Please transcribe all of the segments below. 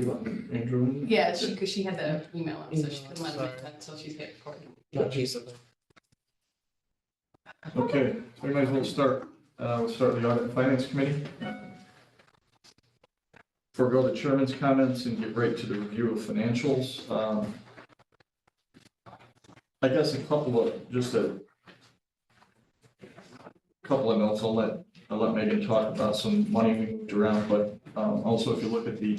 you let Andrew in? Yeah, because she had to email him, so she couldn't let him in until she's hit record. Okay, so we might as well start. We'll start the Audit and Finance Committee. Forego the chairman's comments and get right to the review of financials. I guess a couple of notes. I'll let Megan talk about some money we moved around, but also if you look at the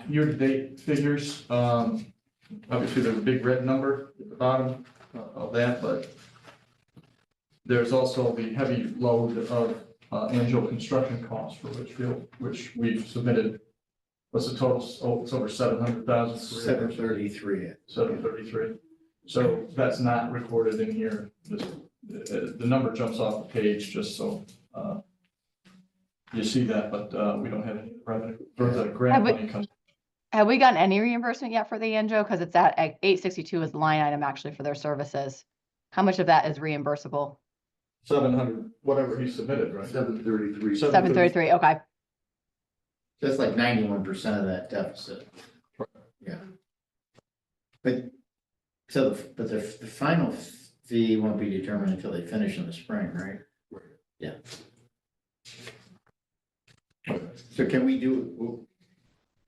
year-to-date figures, obviously there's a big red number at the bottom of that, but there's also the heavy load of Angel construction costs for Litchfield, which we've submitted. What's the total? Oh, it's over 700,000. 733. 733. So that's not recorded in here. The number jumps off the page just so you see that, but we don't have any revenue or the grant money comes. Have we gotten any reimbursement yet for the Anjo? Because it's at 862 is the line item actually for their services. How much of that is reimbursable? 700, whatever he submitted, right? 733. 733, okay. That's like 91% of that deficit. Yeah. But the final fee won't be determined until they finish in the spring, right? Yeah. So can we do,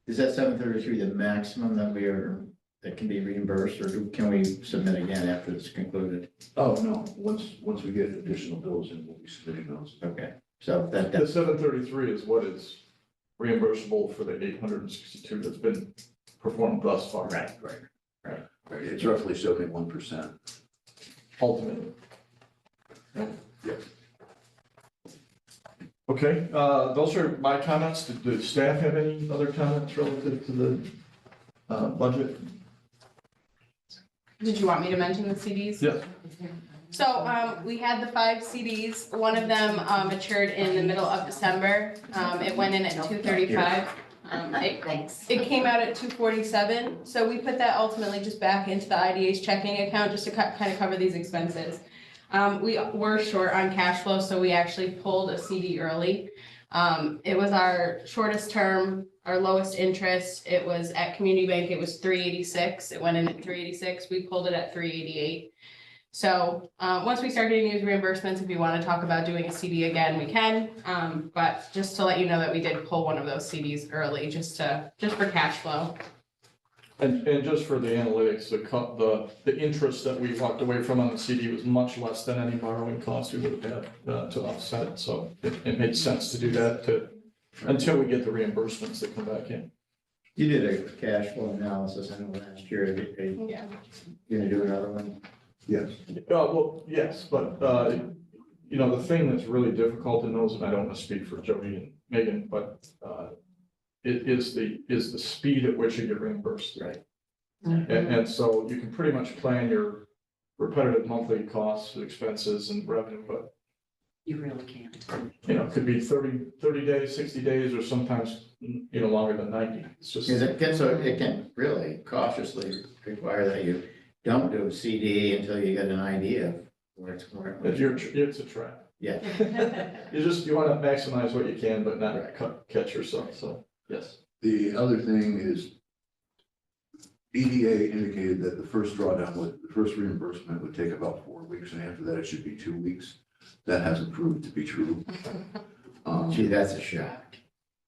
is that 733 the maximum that can be reimbursed, or can we submit again after it's concluded? Oh, no, once we get additional bills in, we'll be submitting those. Okay, so The 733 is what is reimbursable for the 862 that's been performed thus far. Right. It's roughly 71%. Ultimately. Yeah. Okay, those are my comments. Did staff have any other comments relative to the budget? Did you want me to mention the CDs? Yes. So we had the 5 CDs. One of them matured in the middle of December. It went in at 235. Thanks. It came out at 247. So we put that ultimately just back into the IDA's checking account just to kind of cover these expenses. We were short on cash flow, so we actually pulled a CD early. It was our shortest term, our lowest interest. It was at Community Bank, it was 386. It went in at 386. We pulled it at 388. So once we start getting these reimbursements, if you want to talk about doing a CD again, we can. But just to let you know that we did pull one of those CDs early, just for cash flow. And just for the analytics, the interest that we walked away from on the CD was much less than any borrowing costs we would have had to offset it. So it made sense to do that until we get the reimbursements that come back in. you did a cash flow analysis, I know last year. Yeah. You gonna do another one? Yes. Well, yes, but the thing that's really difficult in those, and I don't want to speak for Jody and Megan, but it is the speed at which you get reimbursed. Right. And so you can pretty much plan your repetitive monthly costs, expenses and revenue, but You really can't. it could be 30 days, 60 days, or sometimes, longer than 90. It's just. So it can really cautiously require that you don't do a CD until you get an idea of where it's going. It's a trap. Yeah. You want to maximize what you can, but not Right. catch yourself. So, yes. The other thing is EDA indicated that the first reimbursement would take about 4 weeks, and after that, it should be 2 weeks. That hasn't proved to be true. Gee, that's a shock.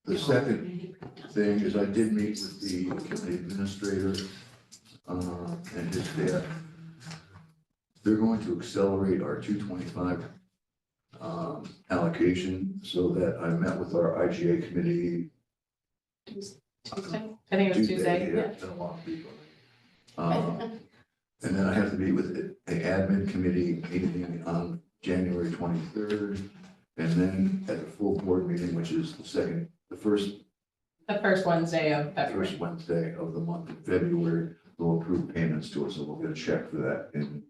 The second thing is I did meet with the county administrator and his staff. They're going to accelerate our 225 allocation, so that I met with our IGA committee Tuesday? I think it was Tuesday. Yeah, it's been a long week already. And then I have to meet with the admin committee meeting on January 23rd, and then at the full board meeting, which is the first Wednesday of February. first Wednesday of the month of February, they'll approve payments to us, so we'll get a check for that in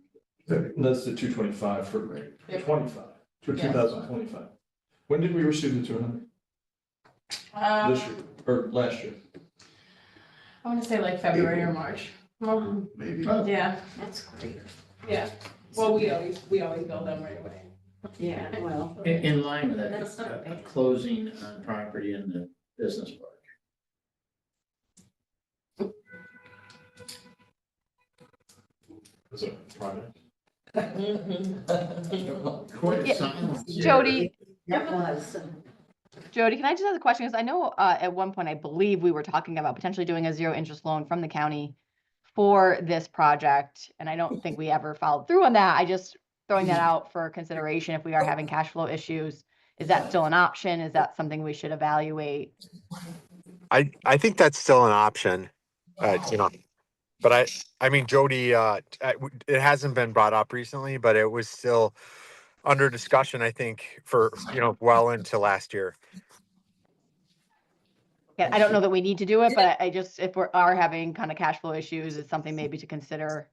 February. That's the 225 for Yep. 25, for 2025. When did we receive the 200? This year, or last year? I want to say like February or March. Well, Maybe. yeah, That's great. yeah. Well, we always bill them right away. Yeah, well. In line with That's not that, bad. closing on property in the business park. Is it a project? Quite Yeah, silence here. Jody, It was. Jody, can I just ask a question? Because I know at one point, I believe we were talking about potentially doing a zero interest loan from the county for this project, and I don't think we ever followed through on that. I just throwing that out for consideration if we are having cash flow issues. Is that still an option? Is that something we should evaluate? I think that's still an option, but I mean, Jody, it hasn't been brought up recently, but it was still under discussion, I think, for, well into last year. Yeah, I don't know that we need to do it, but I just, if we are having kind of cash flow issues, it's something maybe to consider.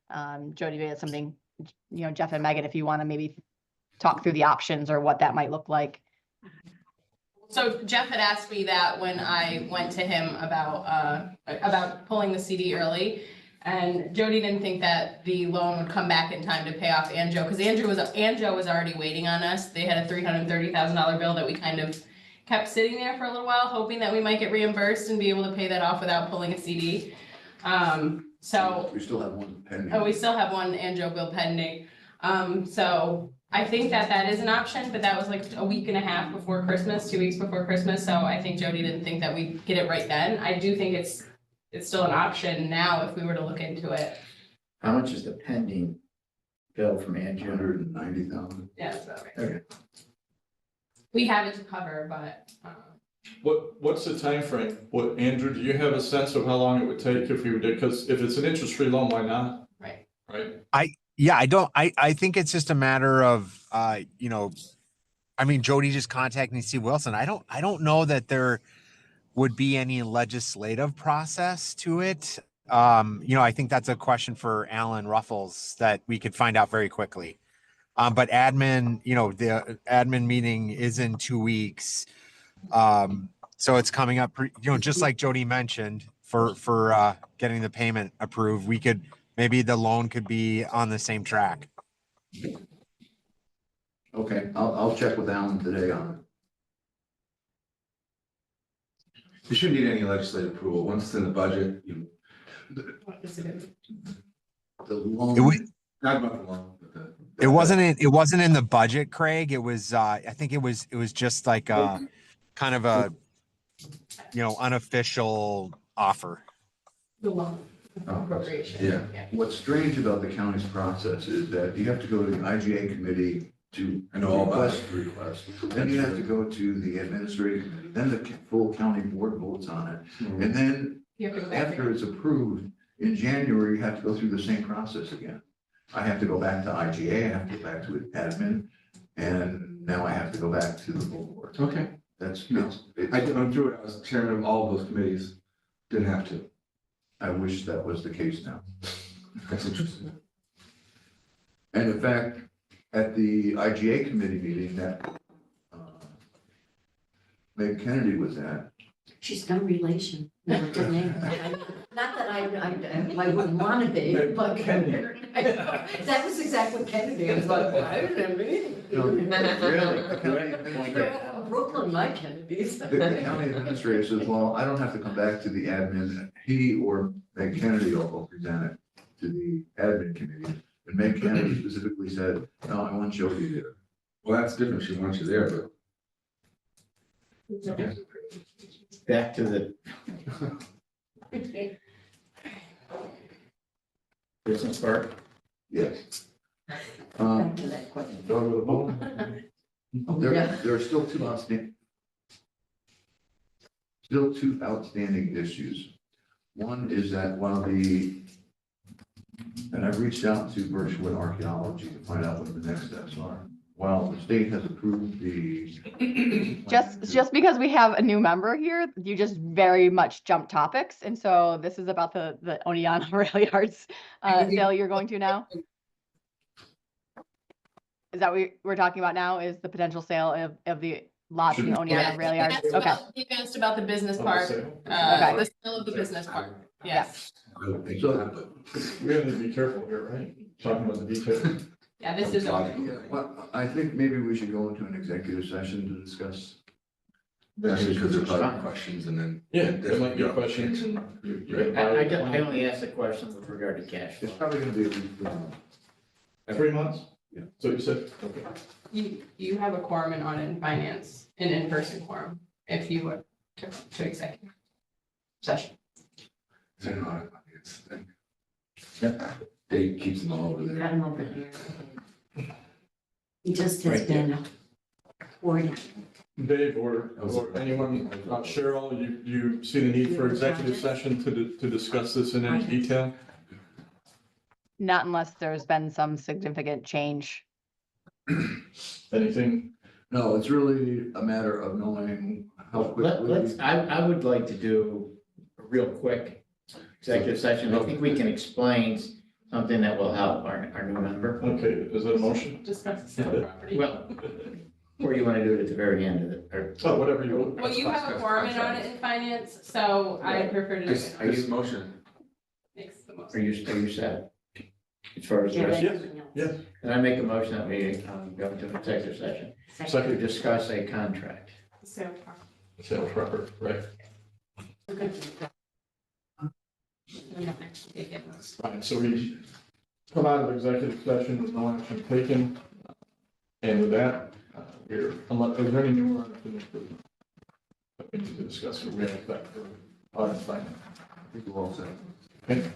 Jody, maybe it's something, Jeff and Megan, if you want to maybe talk through the options or what that might look like. So Jeff had asked me that when I went to him about pulling the CD early. And Jody didn't think that the loan would come back in time to pay off Anjo, because Anjo was already waiting on us. They had a $330,000 bill that we kind of kept sitting there for a little while, hoping that we might get reimbursed and be able to pay that off without pulling a CD. So, We still have one pending. we still have one Anjo bill pending. So I think that is an option, but that was like a week and a half before Christmas, 2 weeks before Christmas. So I think Jody didn't think that we'd get it right then. I do think it's still an option now if we were to look into it. How much is the pending bill from Andrew? 190,000. Yeah, that's about right. Okay. We have it to cover, but, What's the time frame? What, Andrew, do you have a sense of how long it would take if we would, because if it's an interest-free loan, why not? right. Right? Yeah, I think it's just a matter of, I mean, Jody just contacted me, Steve Wilson. I don't know that there would be any legislative process to it. I think that's a question for Alan Ruffles that we could find out very quickly. But admin, the admin meeting is in 2 weeks. So it's coming up, just like Jody mentioned, for getting the payment approved, maybe the loan could be on the same track. Okay, I'll check with Alan today on it. You shouldn't need any legislative approval. Once it's in the budget, The It loan, was- not about the loan, but the. It wasn't in the budget, Craig. It was, I think it was just like a kind of a, unofficial offer. The loan Oh, appropriation. Yeah. what's strange about the county's process is that you have to go to the IGA committee to I know all about it. request. Then you have to go to the administrative committee, then the full county board votes on it. And then You have to go back. after it's approved, in January, you have to go through the same process again. I have to go back to IGA, I have to go back to admin, and now I have to go back to the full board. Okay. That's, No. it's, I went through it. I was chairman of all of those committees. Didn't have to. I wish that was the case now. That's interesting. And in fact, at the IGA committee meeting that Meg Kennedy was at, She's got a relation. Never her name. Not that I wouldn't want to be, but. That was exactly Kennedy. I was like, I didn't mean. really, the county administrator, Brooklyn, my Kennedys. the county administrator says, well, I don't have to come back to the admin. He or Meg Kennedy will present it to the admin committee. And Meg Kennedy specifically said, no, I want Jody there. Well, that's different. She wants you there, but. Back to the business part. Yes. Back to that question. Go to the bone. There are still two outstanding issues. One is that and I've reached out to Birchwood Archaeology to find out what the next steps are. While the state has approved the. Just because we have a new member here, you just very much jump topics. And so this is about the Oneonta Rail Yards sale you're going to now. Is that what we're talking about now, is the potential sale of the lots in the Oneonta Rail Yards? Okay. You asked about the business Oh, part, the the sale? sale of the business part, yes. So- We have to be careful here, right? Talking about the details. Yeah, this is. Yeah, well, I think maybe we should go into an executive session to discuss. That's because there's probably questions and then. Yeah, there might be questions. I only asked a question with regard to cash It's flow. probably gonna be at least 3 months. 3 months? Yeah. So you said, okay. You have a quorum in audit and finance, an in-person quorum, if you would to executive session. Is that not- it's- Yeah. Dave keeps them all over You got there. him over here. He just has Right there. been coordinating. Dave or anyone, Cheryl, you see the need for executive session to discuss this in any detail? Not unless there's been some significant change. Anything? No, it's really a matter of knowing how quickly. Let's, I would like to do a real quick executive session. I think we can explain something that will help our new member. Okay, is that a motion? Discuss the sale of property. Well, or you want to do it at the very end of it, or Oh, whatever you want. Well, you have a quorum in audit and finance, so I prefer to do This, it. this motion, Makes the most. are you set? As far as the Yeah, rest, Yes. everything else. Yes. and I make a motion that we go into an executive session to Second. discuss a contract. Sale of property. Sale proper, right. Fine, so we come out of executive session with no action taken. And with that, is there any new or unfinished business that we need to discuss or we have that for audit and finance? I think we're all set. Okay.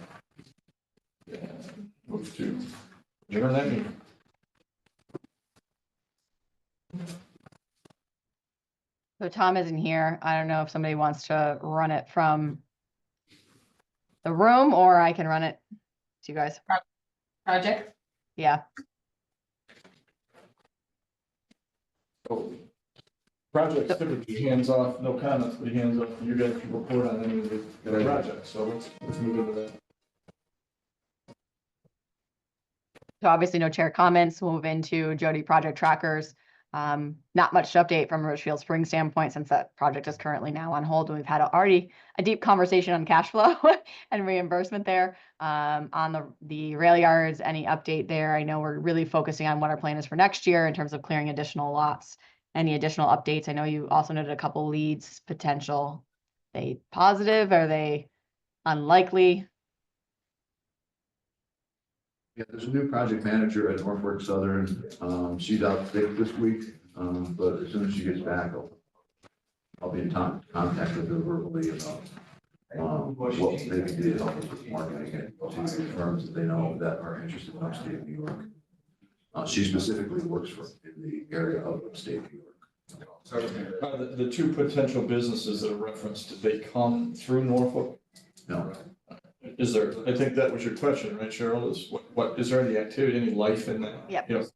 Yeah, move to adjourn that meeting. So Tom isn't here. I don't know if somebody wants to run it from the room or I can run it to you guys. Project? Yeah. So, projects typically hands off, no comments, but hands off, you guys can report on any of the projects, so let's move into that. So obviously no chair comments. We'll move into Jody project trackers. Not much to update from a Richfield Spring standpoint since that project is currently now on hold. And we've had already a deep conversation on cash flow and reimbursement there. On the rail yards, any update there? I know we're really focusing on what our plan is for next year in terms of clearing additional lots. Any additional updates? I know you also noted a couple leads potential. They positive? Are they unlikely? Yeah, there's a new project manager at Norfolk Southern. She's out sick this week, but as soon as she gets back, I'll be in contact with her verbally about what they can do to help us with marketing it to firms that they know that are interested in upstate New York. She specifically works in the area of upstate New York. The two potential businesses that are referenced, did they come through Norfolk? No, Is there, I think that was your question, right, Cheryl, is what, is there any activity, any life in that? Yep. You know,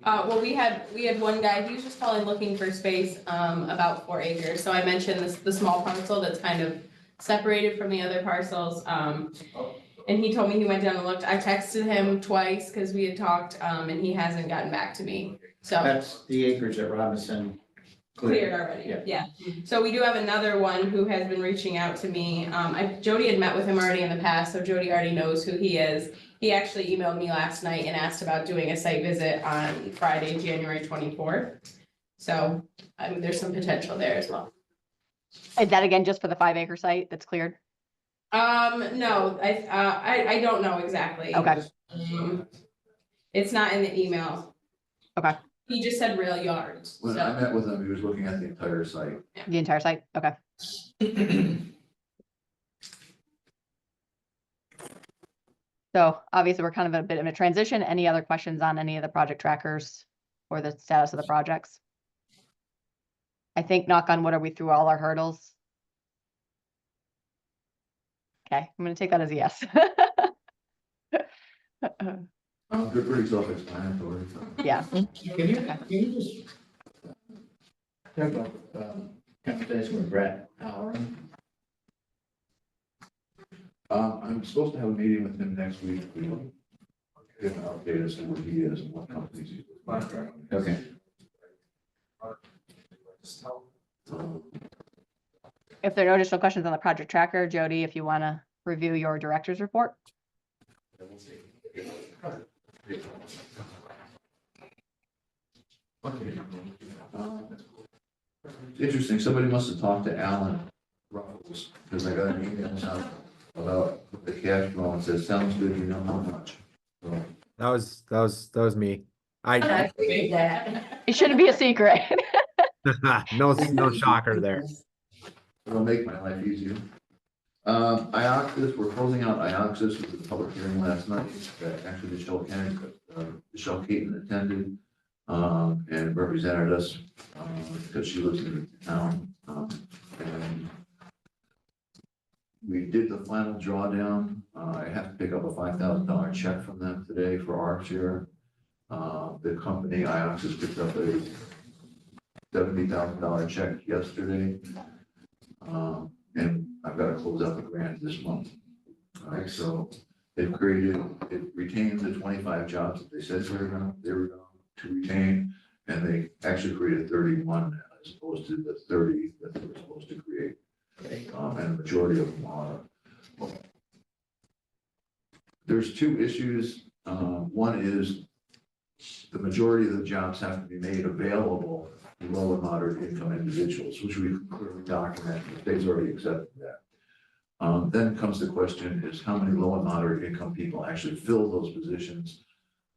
Well, we had one guy, he was just calling looking for space, about 4 acres. So I mentioned the small parcel that's kind of separated from the other parcels. And he told me he went down and looked. I texted him twice because we had talked, and he hasn't gotten back to me. So That's the acres that Robinson cleared already, Yeah. yeah. So we do have another one who has been reaching out to me. Jody had met with him already in the past, so Jody already knows who he is. He actually emailed me last night and asked about doing a site visit on Friday, January 24th. So, there's some potential there as well. Is that again just for the 5 acre site that's cleared? No, I don't know exactly. Okay. It's not in the email. Okay. He just said rail yards, when so. I met with him, he was looking at the entire site. The entire site? Okay. So obviously, we're kind of a bit of a transition. Any other questions on any of the project trackers or the status of the projects? I think knock on wood, are we through all our hurdles? Okay, I'm gonna take that as a yes. They're pretty self-explanatory. Yeah, Can you just talk about, conversation with Brett Halloran? I'm supposed to have a meeting with him next week. We'll give an update as to where he is and what companies he's with. Okay. if there are no additional questions on the project tracker, Jody, if you wanna review your director's report. Interesting, somebody must have talked to Alan Ruffles, because I got an email now about the cash flow and says, sounds good, you know how much. So That was me. I figured that. It shouldn't be a secret. No shocker there. It'll make my life easier. Ioxis, we're closing out Ioxis with the public hearing last night, that actually Michelle Caton attended, and represented us, because she lives in the town. And we did the final drawdown. I have to pick up a $5,000 check from them today for our share. The company Ioxis picked up a $70,000 check yesterday. And I've got to close out the grant this month. All right, so it retained the 25 jobs that they said they were going to retain, and they actually created 31 as opposed to the 30 that they were supposed to create. And the majority of them are. Well, there's two issues. One is the majority of the jobs have to be made available to low and moderate income individuals, which we clearly document. The state's already accepted that. Then comes the question is how many low and moderate income people actually fill those positions?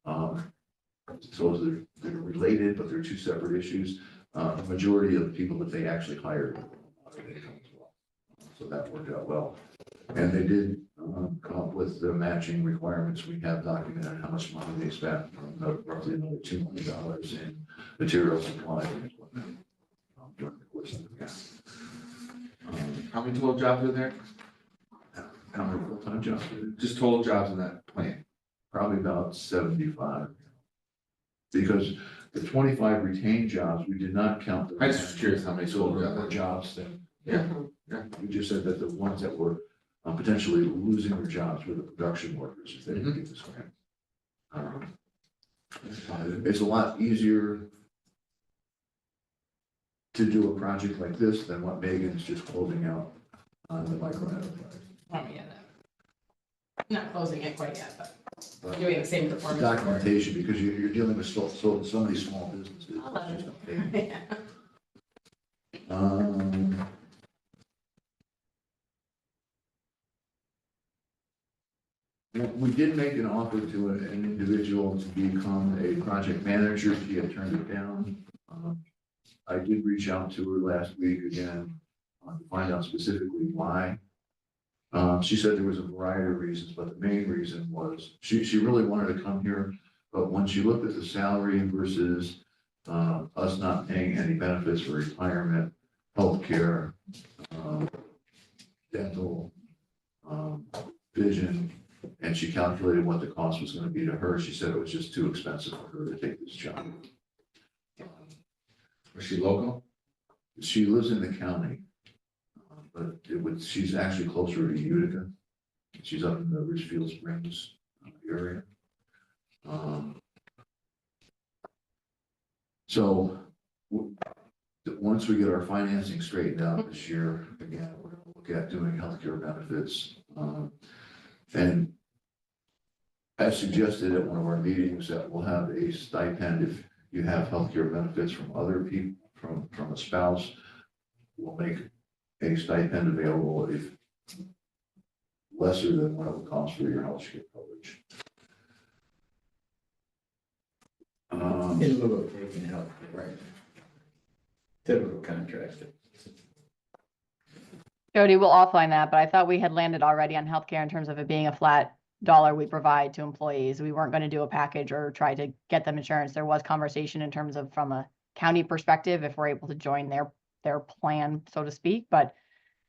So they're related, but they're two separate issues. The majority of the people that they actually hired are moderate income as well. So that worked out well. And they did come up with the matching requirements. We have documented how much money they spent, roughly another $2 million in material supply and equipment during the course of the grant. How many total jobs are there? How many full-time jobs? Just total jobs in that plant? Probably about 75. Because the 25 retained jobs, we did not count the. I was just curious how many So total there were jobs. jobs that, Yeah. we just said that the ones that were potentially losing their jobs were the production workers if they didn't get this grant. It's a lot easier to do a project like this than what Megan's just closing out on the micro enterprise. Oh, yeah, no. Not closing it quite yet, but But doing the same performance. report. documentation, because you're dealing with so many small businesses. It's just a pain. Yeah. We did make an offer to an individual to become a project manager. She had turned it down. I did reach out to her last week again to find out specifically why. She said there was a variety of reasons, but the main reason was she really wanted to come here. But when she looked at the salary versus us not paying any benefits for retirement, healthcare, dental, vision, and she calculated what the cost was going to be to her, she said it was just too expensive for her to take this job. Was she local? She lives in the county, but she's actually closer to Utica. She's up in the Richfield Springs area. So once we get our financing straightened out this year, again, we're going to look at doing healthcare benefits. And as suggested at one of our meetings, that we'll have a stipend if you have healthcare benefits from other people, from a spouse. We'll make a stipend available if lesser than what it would cost for your healthcare coverage. In lieu of taking help, right? Typical contractor. Jody, we'll offline that, but I thought we had landed already on healthcare in terms of it being a flat dollar we provide to employees. We weren't going to do a package or try to get them insurance. There was conversation in terms of from a county perspective, if we're able to join their plan, so to speak, but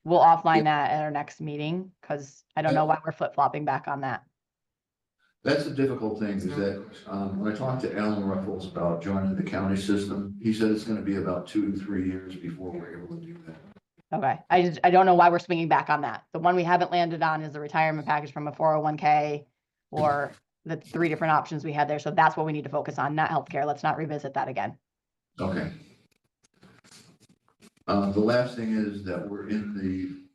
we'll offline that at our next meeting because I don't know why we're flip-flopping back on that. That's the difficult thing is that when I talked to Alan Ruffles about joining the county system, he said it's going to be about 2 to 3 years before we're able to do that. Okay, I don't know why we're swinging back on that. The one we haven't landed on is the retirement package from a 401k or the 3 different options we had there. So that's what we need to focus on, not healthcare. Let's not revisit that again. Okay. The last thing is that we're in the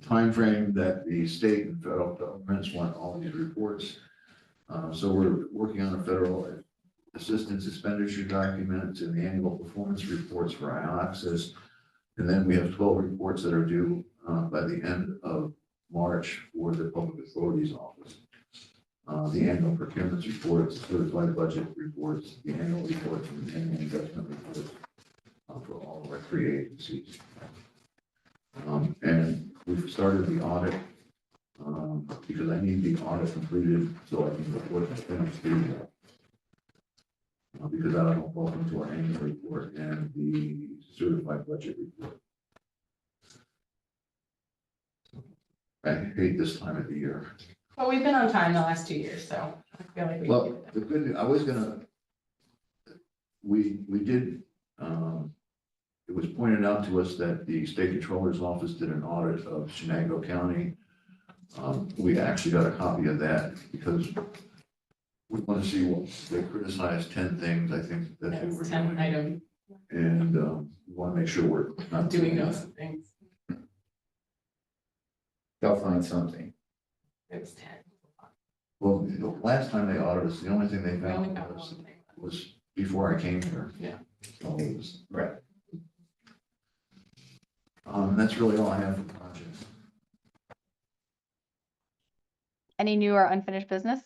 timeframe that the state and federal governments want all these reports. So we're working on a federal assistance expenditure documents and the annual performance reports for IOXIS. And then we have 12 reports that are due by the end of March for the Public Authorities Office. The annual procurement reports, certified budget reports, the annual reports, and the annual investment reports for all of our three agencies. And we've started the audit because I need the audit completed so I can report the finished data. Because I don't fall into our annual report and the certified budget report. I hate this time of the year. Well, we've been on time the last 2 years, so I feel like we. Well, the good news, I was gonna, we did, it was pointed out to us that the state controller's office did an audit of Shenango County. We actually got a copy of that because we want to see what, they criticized 10 things, I think, that they were That's 10 doing. items, And we want to make sure we're not doing those things. They'll find something. It was 10. Well, the last time they audited us, the only thing they We only found got was, one thing. was before I came here. Yeah. So it was, Right. that's really all I have for the project. Any new or unfinished business?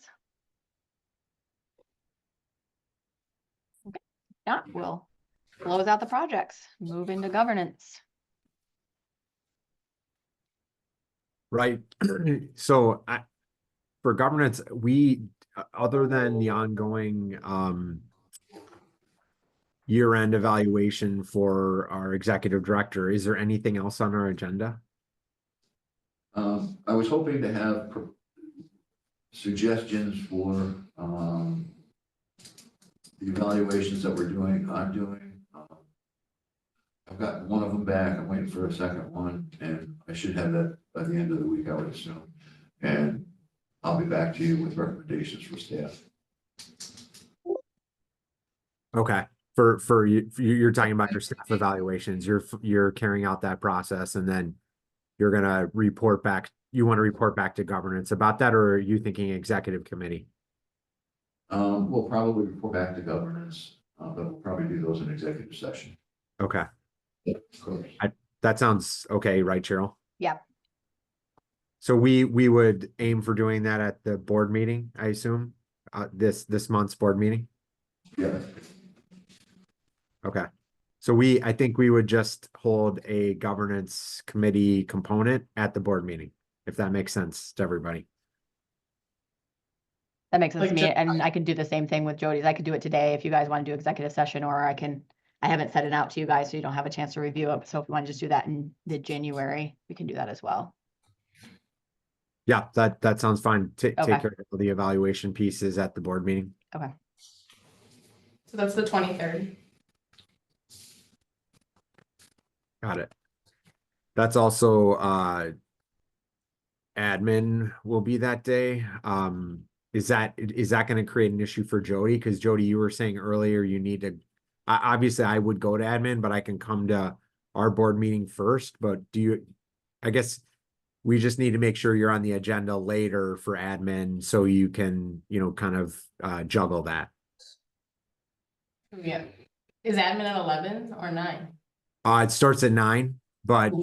Okay, not, we'll close out the projects, move into governance. Right. So for governance, we, other than the ongoing, year-end evaluation for our executive director, is there anything else on our agenda? I was hoping to have suggestions for, the evaluations that I'm doing. I've got one of them back. I'm waiting for a second one, and I should have that by the end of the week, I would assume. And I'll be back to you with recommendations for staff. Okay, for you, you're talking about your staff evaluations, you're carrying out that process and then you're gonna report back, you want to report back to governance about that, or are you thinking executive committee? We'll probably report back to governance, but we'll probably do those in executive session. Okay, Of course. that sounds okay, right, Cheryl? Yep. So we would aim for doing that at the board meeting, I assume, this month's board meeting? Yeah. Okay. So I think we would just hold a governance committee component at the board meeting, if that makes sense to everybody. That makes sense Like to me, Jo- and I can do the same thing with Jody's. I could do it today if you guys want to do executive session, or I haven't sent it out to you guys, so you don't have a chance to review it. So if you want to just do that in mid-January, we can do that as well. Yeah, that sounds fine. Take Okay. care of the evaluation pieces at the board meeting. Okay. So that's the 23rd. Got it. That's also admin will be that day. Is that going to create an issue for Jody? Because Jody, you were saying earlier you need to, obviously I would go to admin, but I can come to our board meeting first. But I guess we just need to make sure you're on the agenda later for admin so you can, kind of juggle that. Yeah. Is admin at 11 or 9? It starts at 9, but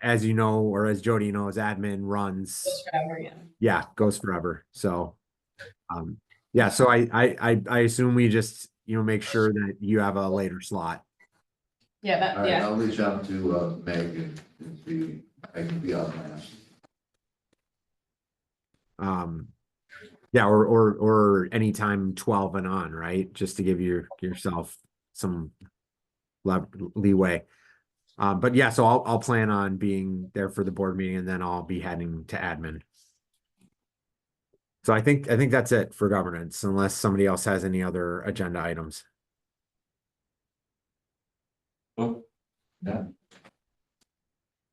as you know, or as Jody knows, admin runs, Forever, yeah. yeah, goes forever. So, yeah, so I assume we just, make sure that you have a later slot. Yeah, All that, right, yeah. I'll reach out to Meg and see, I can be on last. Yeah, or anytime 12 and on, right? Just to give yourself some leeway. But yeah, so I'll plan on being there for the board meeting and then I'll be heading to admin. So I think that's it for governance, unless somebody else has any other agenda items. Oh, yeah.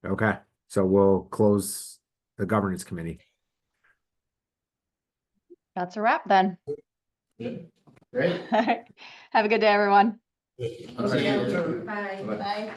Okay, so we'll close the governance committee. That's a wrap then. Yeah. Great. Have a good day, everyone. All right. Bye. Bye.